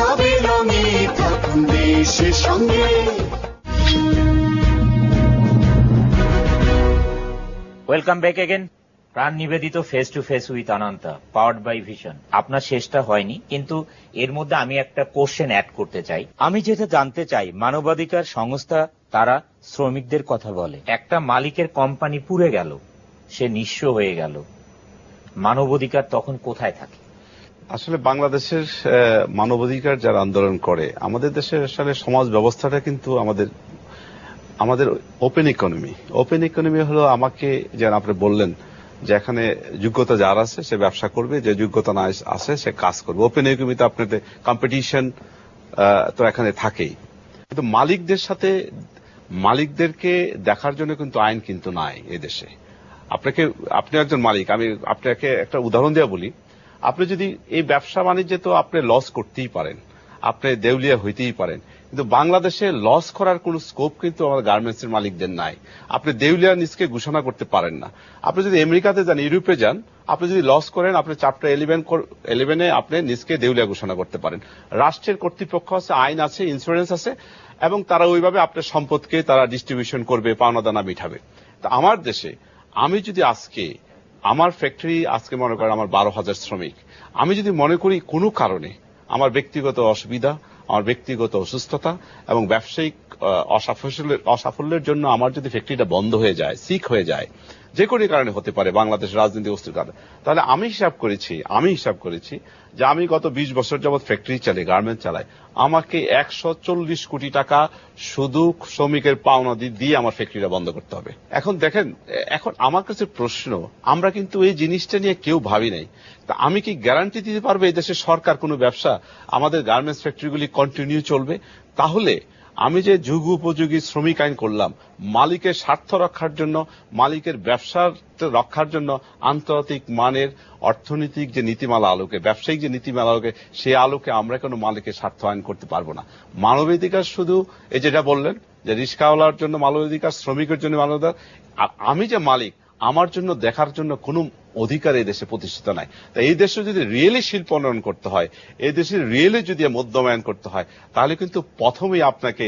উৎসবে রঙে থাকুন দেশের সঙ্গে। Welcome back again. প্রাণ নিবেদিত face to face with Ananta, powered by Vision. আপনার শেষটা হয়নি, কিন্তু এর মধ্যে আমি একটা কোশ্চেন অ্যাড করতে চাই। আমি যেটা জানতে চাই, মানবাধিকার সংস্থা তারা শ্রমিকদের কথা বলে। একটা মালিকের কোম্পানি পুড়ে গেল, সে নিঃস্ব হয়ে গেল, মানবাধিকার তখন কোথায় থাকে? আসলে বাংলাদেশের মানবাধিকার যারা আন্দোলন করে, আমাদের দেশের আসলে সমাজ ব্যবস্থাটা কিন্তু আমাদের ওপেন ইকোনমি। ওপেন ইকোনমি হলো আমাকে, যেন আপনি বললেন যে এখানে যোগ্যতা যার আছে সে ব্যবসা করবে, যে যোগ্যতা না আছে সে কাজ করবে। ওপেন ইকোনমিতে আপনাদের কম্পিটিশন তো এখানে থাকেই, কিন্তু মালিকদেরকে দেখার জন্য কিন্তু আইন কিন্তু নাই এই দেশে। আপনি একজন মালিক, আমি আপনাকে একটা উদাহরণ দিয়ে বলি। আপনি যদি এই ব্যবসা বাণিজ্যে তো আপনি লস করতেই পারেন, আপনি দেউলিয়া হইতেই পারেন, কিন্তু বাংলাদেশে লস করার কোন স্কোপ কিন্তু আমাদের গার্মেন্টস এর মালিকদের নাই। আপনি দেউলিয়া নিজকে ঘোষণা করতে পারেন না। আপনি যদি আমেরিকাতে যান, ইউরোপে যান, আপনি যদি লস করেন, আপনি চ্যাপ্টার 11 আপনি নিজকে দেউলিয়া ঘোষণা করতে পারেন। রাষ্ট্রের কর্তৃপক্ষ আছে, আইন আছে, ইন্স্যুরেন্স আছে, এবং তারা ওইভাবে আপনার সম্পদকে তারা ডিস্ট্রিবিউশন করবে, পাওনা দানা মিটাবে। তা আমার দেশে আমি যদি আজকে আমার ফ্যাক্টরি, আজকে মনে করেন আমার 12,000 শ্রমিক, আমি যদি মনে করি কোনো কারণে আমার ব্যক্তিগত অসুবিধা, আমার ব্যক্তিগত অসুস্থতা এবং ব্যবসায়িক অসাফল্যের জন্য আমার যদি ফ্যাক্টরিটা বন্ধ হয়ে যায়, সিক হয়ে যায়, যে কোনো কারণে হতে পারে, বাংলাদেশ রাজনীতি অস্থির কারণে, তাহলে আমি হিসাব করেছি যে আমি গত 20 বছর যাবৎ ফ্যাক্টরি চালাই, গার্মেন্ট চালাই, আমাকে 140 কোটি টাকা শুধু শ্রমিকের পাওনা দিয়ে আমার ফ্যাক্টরিটা বন্ধ করতে হবে। এখন দেখেন, এখন আমার কাছে প্রশ্ন, আমরা কিন্তু এই জিনিসটা নিয়ে কেউ ভাবি নাই। তা আমি কি গ্যারান্টি দিতে পারবো এই দেশের সরকার কোনো ব্যবসা আমাদের গার্মেন্টস ফ্যাক্টরিগুলি কন্টিনিউ চলবে? তাহলে আমি যে যুগ উপযোগী শ্রমিক আইন করলাম, মালিকের স্বার্থ রক্ষার জন্য, মালিকের ব্যবসার রক্ষার জন্য, আন্তর্জাতিক মানের অর্থনৈতিক যে নীতিমালা আলোকে, ব্যবসায়িক যে নীতিমালা আলোকে, সেই আলোকে আমরা কোনো মালিকের স্বার্থ আইন করতে পারবো না। মানবাধিকার শুধু এই যেটা বললেন যে রিস্কাওয়ালার জন্য মানবাধিকার, শ্রমিকের জন্য মানবাধিকার, আর আমি যে মালিক আমার জন্য দেখার জন্য কোনো অধিকার এই দেশে প্রতিষ্ঠিত নাই। তাই এই দেশে যদি রিয়েলি শিল্প উন্নয়ন করতে হয়, এই দেশে রিয়েলি যদি মধ্যমায়ন করতে হয়, তাহলে কিন্তু প্রথমেই আপনাকে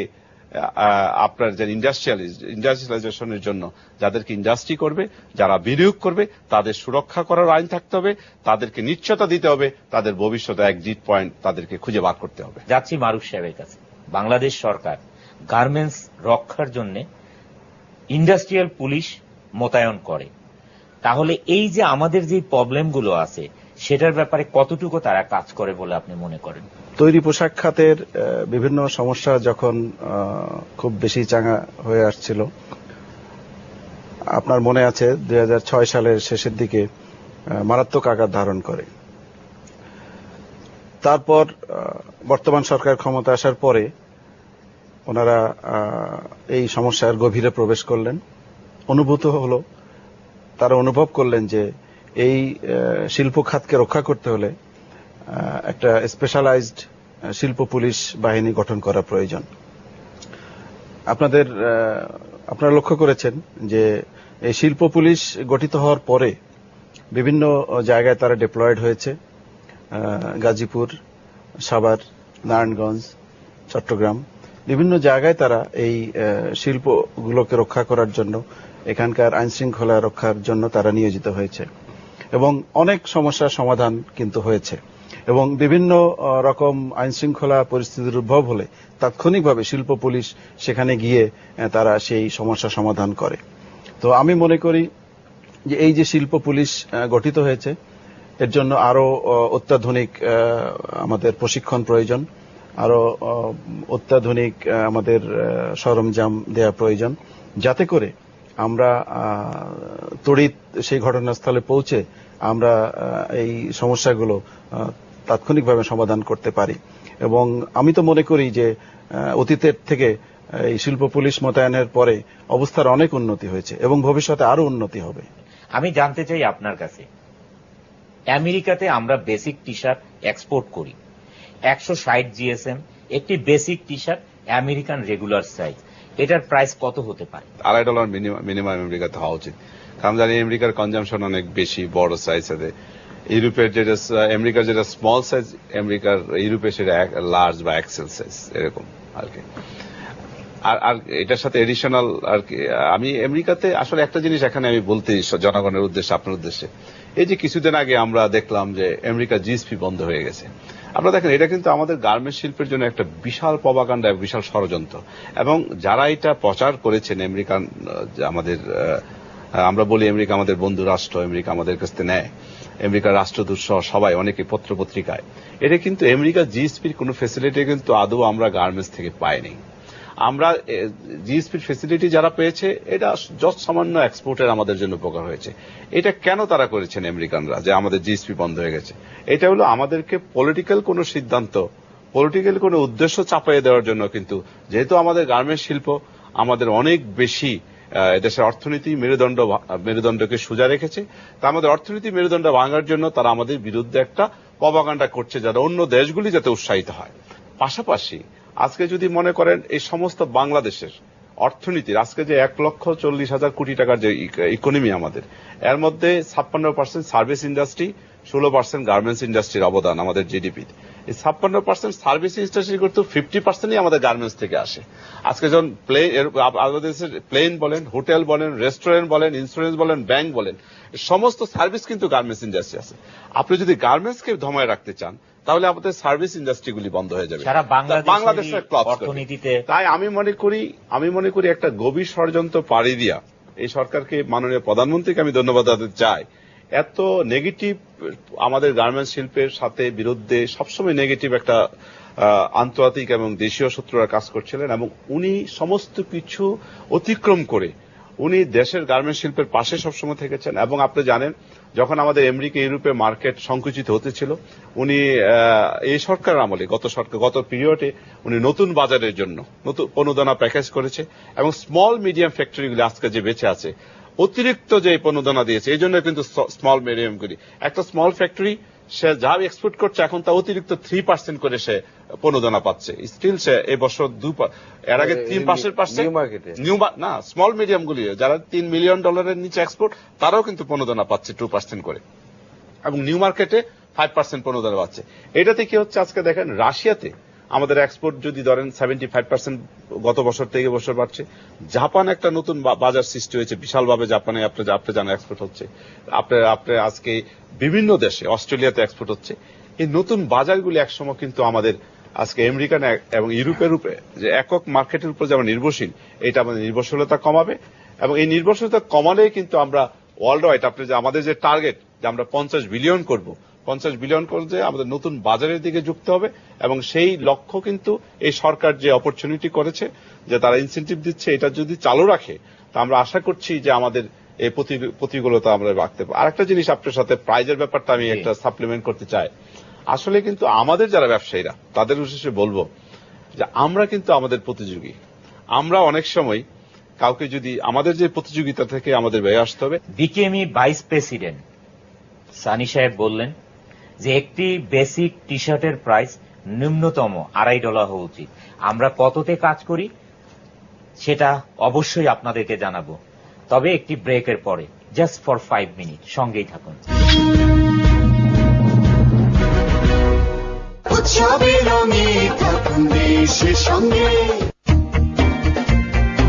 আপনার যে ইন্ডাস্ট্রিয়ালাইজেশনের জন্য যাদেরকে ইন্ডাস্ট্রি করবে, যারা বিনিয়োগ করবে, তাদের সুরক্ষা করার আইন থাকতে হবে, তাদেরকে নিশ্চয়তা দিতে হবে, তাদের ভবিষ্যতে এক্সিট পয়েন্ট তাদেরকে খুঁজে বার করতে হবে। যাচ্ছি মারুফ সাহেবের কাছে। বাংলাদেশ সরকার গার্মেন্টস রক্ষার জন্য ইন্ডাস্ট্রিয়াল পুলিশ মোতায়েন করে, তাহলে এই যে আমাদের যে প্রবলেমগুলো আছে সেটার ব্যাপারে কতটুকু তারা কাজ করে বলে আপনি মনে করেন? তৈরি পোশাক খাতের বিভিন্ন সমস্যা যখন খুব বেশি চাঙা হয়ে আসছিল, আপনার মনে আছে 2006 সালের শেষের দিকে মারাত্মক আকার ধারণ করে। তারপর বর্তমান সরকার ক্ষমতা আসার পরে ওনারা এই সমস্যার গভীরে প্রবেশ করলেন। তারা অনুভব করলেন যে এই শিল্প খাতকে রক্ষা করতে হলে একটা স্পেশালাইজড শিল্প পুলিশ বাহিনী গঠন করা প্রয়োজন। আপনারা লক্ষ্য করেছেন যে এই শিল্প পুলিশ গঠিত হওয়ার পরে বিভিন্ন জায়গায় তারা ডিপ্লয়েড হয়েছে। গাজীপুর, সাভার, নারায়ণগঞ্জ, চট্টগ্রাম, বিভিন্ন জায়গায় তারা এই শিল্পগুলোকে রক্ষা করার জন্য, এখানকার আইন শৃঙ্খলা রক্ষার জন্য তারা নিয়োজিত হয়েছে এবং অনেক সমস্যার সমাধান কিন্তু হয়েছে। এবং বিভিন্ন রকম আইন শৃঙ্খলা পরিস্থিতির উদ্ভব হলে তাৎক্ষণিকভাবে শিল্প পুলিশ সেখানে গিয়ে তারা সেই সমস্যা সমাধান করে। তো আমি মনে করি যে এই যে শিল্প পুলিশ গঠিত হয়েছে, এর জন্য আরো অত্যাধুনিক আমাদের প্রশিক্ষণ প্রয়োজন, আরো অত্যাধুনিক আমাদের সরঞ্জাম দেওয়া প্রয়োজন, যাতে করে আমরা তড়িৎ সেই ঘটনাস্থলে পৌঁছে আমরা এই সমস্যাগুলো তাৎক্ষণিকভাবে সমাধান করতে পারি। এবং আমি তো মনে করি যে অতীতের থেকে এই শিল্প পুলিশ মোতায়েনের পরে অবস্থার অনেক উন্নতি হয়েছে এবং ভবিষ্যতে আরো উন্নতি হবে। আমি জানতে চাই আপনার কাছে, আমেরিকাতে আমরা বেসিক টি শার্ট এক্সপোর্ট করি 160 জিএসএম, একটি basic T shirt American regular size, এটার প্রাইস কত হতে পারে? $2.5 মিনিমাম আমেরিকাতে হওয়া উচিত। কারণ জানি আমেরিকার কনজামশন অনেক বেশি, বড় সাইজ আছে। ইউরোপের যেটা আমেরিকার যেটা স্মল সাইজ, ইউরোপের সেটা লার্জ বা এক্সেল সাইজ, এরকম আর কি। আর এটার সাথে এডিশনাল আর কি, আমি আমেরিকাতে আসলে একটা জিনিস এখানে আমি বলতে জনগণের উদ্দেশ্যে, আপনার উদ্দেশ্যে, এই যে কিছুদিন আগে আমরা দেখলাম যে আমেরিকা জিএসপি বন্ধ হয়ে গেছে। আপনারা দেখেন, এটা কিন্তু আমাদের গার্মেন্টস শিল্পের জন্য একটা বিশাল প্রপাগান্ডা, বিশাল ষড়যন্ত্র। এবং যারা এটা প্রচার করেছেন আমেরিকান, আমাদের আমরা বলি আমেরিকা আমাদের বন্ধু রাষ্ট্র, আমেরিকা আমাদের কাছ থেকে নেয়, আমেরিকার রাষ্ট্রদূত সহ সবাই, অনেকে পত্র পত্রিকায়, এটা কিন্তু আমেরিকা জিএসপির কোন ফ্যাসিলিটি কিন্তু আদৌ আমরা গার্মেন্টস থেকে পাইনি। আমরা জিএসপির ফ্যাসিলিটি যারা পেয়েছে, এটা যত সামান্য এক্সপোর্টের আমাদের জন্য উপকার হয়েছে। এটা কেন তারা করেছেন আমেরিকানরা, যে আমাদের জিএসপি বন্ধ হয়ে গেছে? এটা হলো আমাদেরকে পলিটিক্যাল কোন সিদ্ধান্ত, পলিটিক্যাল কোন উদ্দেশ্য চাপাইয়ে দেওয়ার জন্য। কিন্তু যেহেতু আমাদের গার্মেন্টস শিল্প আমাদের অনেক বেশি দেশের অর্থনীতি মেরুদণ্ডকে সোজা রেখেছে, তা আমাদের অর্থনীতি মেরুদণ্ড ভাঙার জন্য তারা আমাদের বিরুদ্ধে একটা প্রপাগান্ডা করছে, যাতে অন্য দেশগুলি যাতে উৎসাহিত হয়। পাশাপাশি আজকে যদি মনে করেন এই সমস্ত বাংলাদেশের অর্থনীতির আজকে যে 1,40,000 কোটি টাকার যে ইকোনমি আমাদের, এর মধ্যে 56% সার্ভিস ইন্ডাস্ট্রি, 16% গার্মেন্টস ইন্ডাস্ট্রির অবদান আমাদের জিডিপি। এই 56% সার্ভিস ইন্ডাস্ট্রি করতে 50%ই আমাদের গার্মেন্টস থেকে আসে। আজকে যখন প্লেন বলেন, হোটেল বলেন, রেস্টুরেন্ট বলেন, ইন্স্যুরেন্স বলেন, ব্যাংক বলেন, সমস্ত সার্ভিস কিন্তু গার্মেন্টস ইন্ডাস্ট্রি আছে। আপনি যদি গার্মেন্টসকে দমায় রাখতে চান, তাহলে আমাদের সার্ভিস ইন্ডাস্ট্রিগুলি বন্ধ হয়ে যাবে সারা বাংলাদেশের অর্থনীতিতে। তাই আমি মনে করি একটা গভীর ষড়যন্ত্র পাড়ি দিয়া এই সরকারকে, মাননীয় প্রধানমন্ত্রীকে আমি ধন্যবাদ দিতে চাই। এত নেগেটিভ আমাদের গার্মেন্টস শিল্পের সাথে বিরুদ্ধে সবসময় নেগেটিভ একটা আন্তর্জাতিক এবং দেশীয় শত্রুরা কাজ করছিলেন, এবং উনি সমস্ত কিছু অতিক্রম করে উনি দেশের গার্মেন্টস শিল্পের পাশে সবসময় থেকেছেন। এবং আপনি জানেন, যখন আমাদের আমেরিকা ইউরোপে মার্কেট সংকুচিত হতেছিল, উনি এই সরকার আমলে, গত পিরিয়ডে উনি নতুন বাজারের জন্য নতুন অনুদানা প্যাকেজ করেছে, এবং স্মল মিডিয়াম ফ্যাক্টরিগুলি আজকে যে বেঁচে আছে, অতিরিক্ত যে প্রণোদনা দিয়েছে। এই জন্য কিন্তু স্মল মিডিয়ামগুলি, একটা স্মল ফ্যাক্টরি সে যা এক্সপোর্ট করছে এখন তা অতিরিক্ত 3% করে সে প্রণোদনা পাচ্ছে। স্টিল সে এবছর এর আগে 3% না, স্মল মিডিয়াম গুলি যারা $3 মিলিয়ন নিচে এক্সপোর্ট, তারাও কিন্তু প্রণোদনা পাচ্ছে 2% করে, এবং নিউ মার্কেটে 5% প্রণোদনা পাচ্ছে। এটাতে কি হচ্ছে, আজকে দেখেন রাশিয়াতে আমাদের এক্সপোর্ট যদি ধরেন 75% গত বছর থেকে বছর বাড়ছে। জাপান একটা নতুন বাজার সৃষ্টি হয়েছে বিশালভাবে, জাপানে আপনি জানেন এক্সপোর্ট হচ্ছে। আপনি আজকে বিভিন্ন দেশে, অস্ট্রেলিয়াতে এক্সপোর্ট হচ্ছে। এই নতুন বাজারগুলি একসময় কিন্তু আমাদের আজকে আমেরিকান এবং ইউরোপের উপরে যে একক মার্কেটের উপর যেমন নির্ভরশীল, এটা আমাদের নির্ভরশীলতা কমাবে, এবং এই নির্ভরশীলতা কমালেই কিন্তু আমরা ওয়ার্ল্ড ওয়াইড, আপনি যে আমাদের যে টার্গেট যে আমরা 50 বিলিয়ন করব, 50 বিলিয়ন করতে আমাদের নতুন বাজারের দিকে যুক্ত হবে। এবং সেই লক্ষ্য কিন্তু এই সরকার যে অপরচুনিটি করেছে, যে তারা ইনসেন্টিভ দিচ্ছে, এটা যদি চালু রাখে, তা আমরা আশা করছি যে আমাদের এই প্রতিকূলতা আমরা রাখতে পারবো। আরেকটা জিনিস আপনার সাথে প্রাইজের ব্যাপারটা আমি একটা সাপ্লিমেন্ট করতে চাই। আসলে কিন্তু আমাদের যারা ব্যবসায়ীরা, তাদের উদ্দেশ্যে বলবো যে আমরা কিন্তু আমাদের প্রতিযোগী। আমরা অনেক সময় কাউকে যদি আমাদের যে প্রতিযোগিতা থেকে আমাদের বেরিয়ে আসতে হবে। বিকেএমই ভাইস প্রেসিডেন্ট সানি সাহেব বললেন যে একটি বেসিক টি শার্টের প্রাইস ন্যূনতম $2.50 হওয়া উচিত। আমরা কততে কাজ করি সেটা অবশ্যই আপনাদেরকে জানাবো, তবে একটি ব্রেকের পরে, জাস্ট ফর 5 মিনিট সঙ্গেই থাকুন। উৎসবে রঙে থাকুন দেশের সঙ্গে।